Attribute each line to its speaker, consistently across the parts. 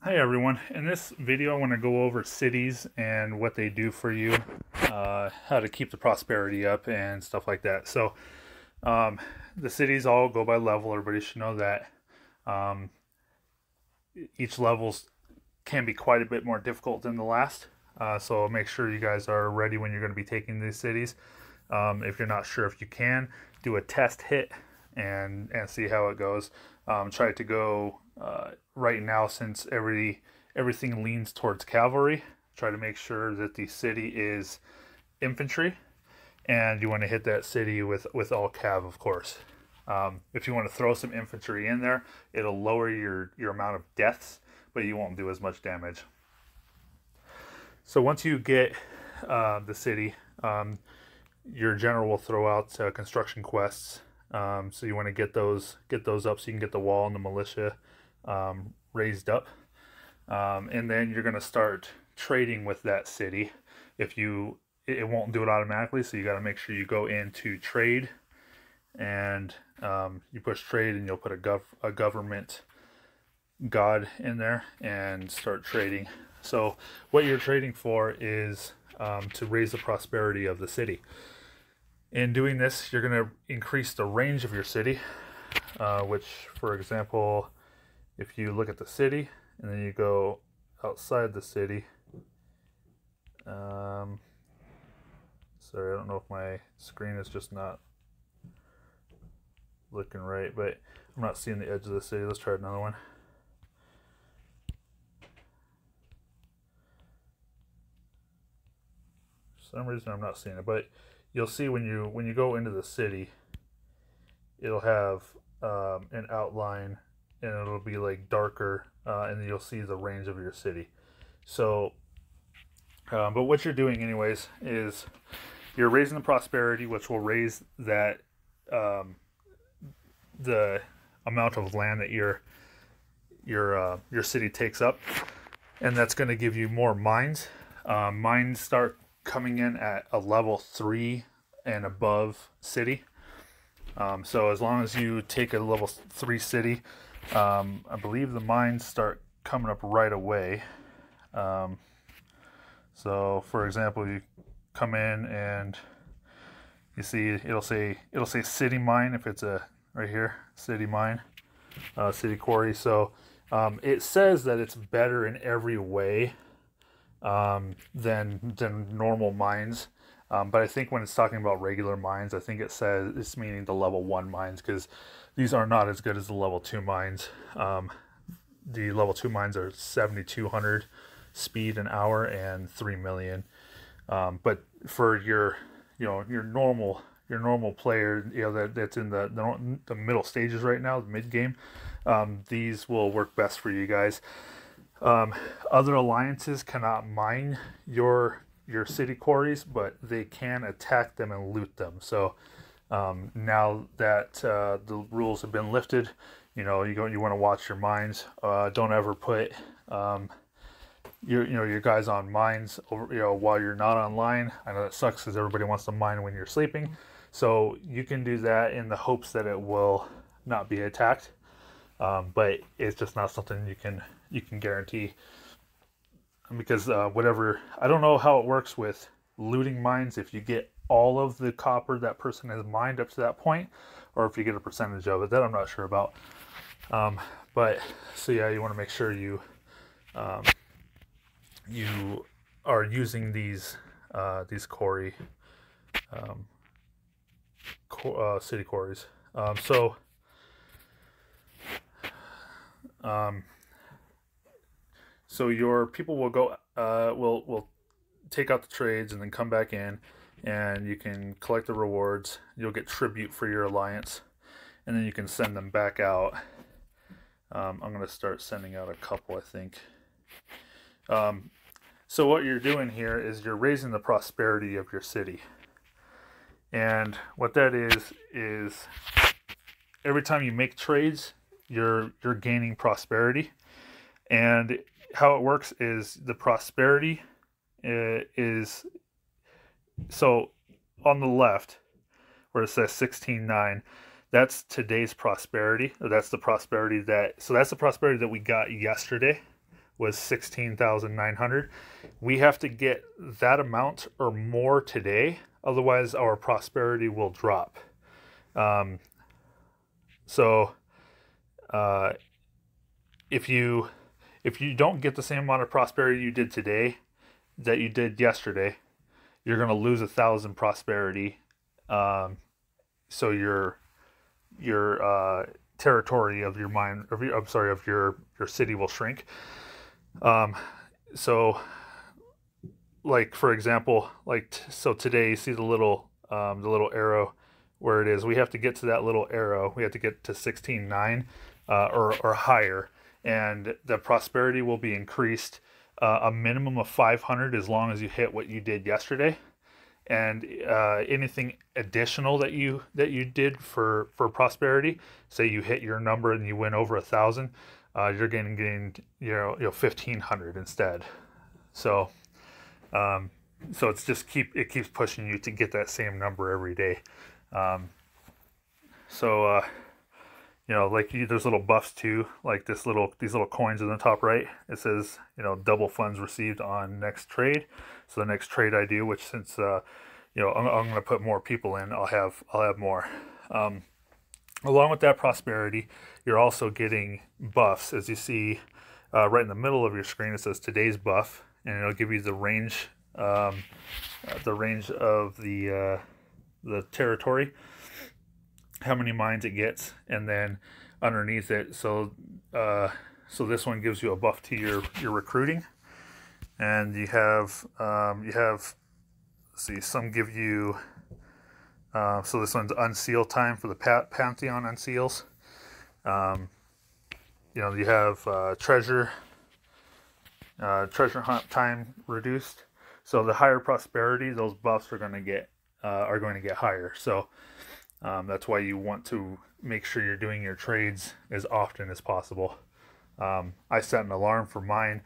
Speaker 1: Hi everyone. In this video I want to go over cities and what they do for you, how to keep the prosperity up and stuff like that. So um, the cities all go by level. Everybody should know that. Um, each levels can be quite a bit more difficult than the last. So make sure you guys are ready when you're going to be taking these cities. If you're not sure if you can, do a test hit and see how it goes. Try to go right now, since everything leans towards cavalry. Try to make sure that the city is infantry, and you want to hit that city with all cav, of course. If you want to throw some infantry in there, it'll lower your amount of deaths, but you won't do as much damage. So once you get the city, your general will throw out construction quests. So you want to get those up so you can get the wall and the militia raised up, and then you're going to start trading with that city. It won't do it automatically, so you got to make sure you go into trade, and you push trade, and you'll put a government god in there and start trading. So what you're trading for is to raise the prosperity of the city. In doing this, you're going to increase the range of your city, which, for example, if you look at the city and then you go outside the city, sorry, I don't know if my screen is just not looking right, but I'm not seeing the edge of the city. Let's try another one. For some reason I'm not seeing it, but you'll see when you go into the city, it'll have an outline, and it'll be like darker, and then you'll see the range of your city. So but what you're doing anyways is you're raising the prosperity, which will raise that the amount of land that your city takes up, and that's going to give you more mines. Mines start coming in at a level 3 and above city. So as long as you take a level 3 city, I believe the mines start coming up right away. So for example, you come in and you see it'll say city mine if it's a right here, city mine, city quarry. So it says that it's better in every way than normal mines. But I think when it's talking about regular mines, I think it says it's meaning the level 1 mines, because these are not as good as the level 2 mines. The level 2 mines are 7,200 speed an hour and 3 million. But for your normal player, that's in the middle stages right now, the mid game, these will work best for you guys. Other alliances cannot mine your city quarries, but they can attack them and loot them. So now that the rules have been lifted, you want to watch your mines. Don't ever put your guys on mines over, while you're not online. I know that sucks because everybody wants to mine when you're sleeping. So you can do that in the hopes that it will not be attacked, but it's just not something you can guarantee, because whatever, I don't know how it works with looting mines, if you get all of the copper that person has mined up to that point, or if you get a percentage of it. That I'm not sure about. But so yeah, you want to make sure you are using these quarry city quarries. So your people will go, will take out the trades and then come back in, and you can collect the rewards. You'll get tribute for your alliance, and then you can send them back out. I'm going to start sending out a couple, I think. So what you're doing here is you're raising the prosperity of your city. And what that is every time you make trades, you're gaining prosperity. And how it works is the prosperity is, so on the left where it says 16.9, that's today's prosperity, or that's the prosperity that we got yesterday, was 16,900. We have to get that amount or more today, otherwise our prosperity will drop. So if you don't get the same amount of prosperity you did today that you did yesterday, you're going to lose 1,000 prosperity. So your territory of your mind, of your city will shrink. So like, for example, like, so today you see the little arrow where it is. We have to get to that little arrow. We have to get to 16.9 or higher, and the prosperity will be increased a minimum of 500 as long as you hit what you did yesterday. And anything additional that you did for prosperity, say you hit your number and you went over 1,000, you're getting 1,500 instead. So so it's just it keeps pushing you to get that same number every day. Like there's little buffs too, like these little coins in the top right. It says, double funds received on next trade. So the next trade I do, which since I'm going to put more people in, I'll have more. Along with that prosperity, you're also getting buffs. As you see right in the middle of your screen, it says today's buff, and it'll give you the range of the territory, how many mines it gets, and then underneath it, so this one gives you a buff to your recruiting. And you have see, some give you so this one's unseal time for the Pantheon unseals. You have treasure hunt time reduced. So the higher prosperity, those buffs are going to get higher. So that's why you want to make sure you're doing your trades as often as possible. I set an alarm for mine,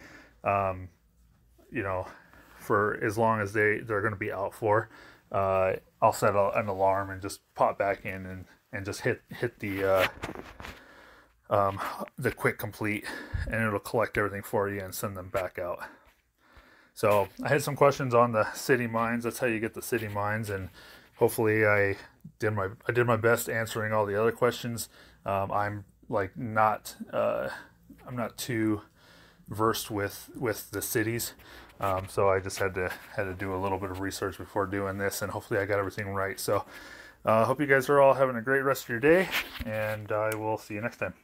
Speaker 1: for as long as they're going to be out for. I'll set an alarm and just pop back in and just hit the quick complete, and it'll collect everything for you and send them back out. So I had some questions on the city mines. That's how you get the city mines, and hopefully I did my best answering all the other questions. I'm not too versed with the cities, so I just had to do a little bit of research before doing this, and hopefully I got everything right. So hope you guys are all having a great rest of your day, and I will see you next time.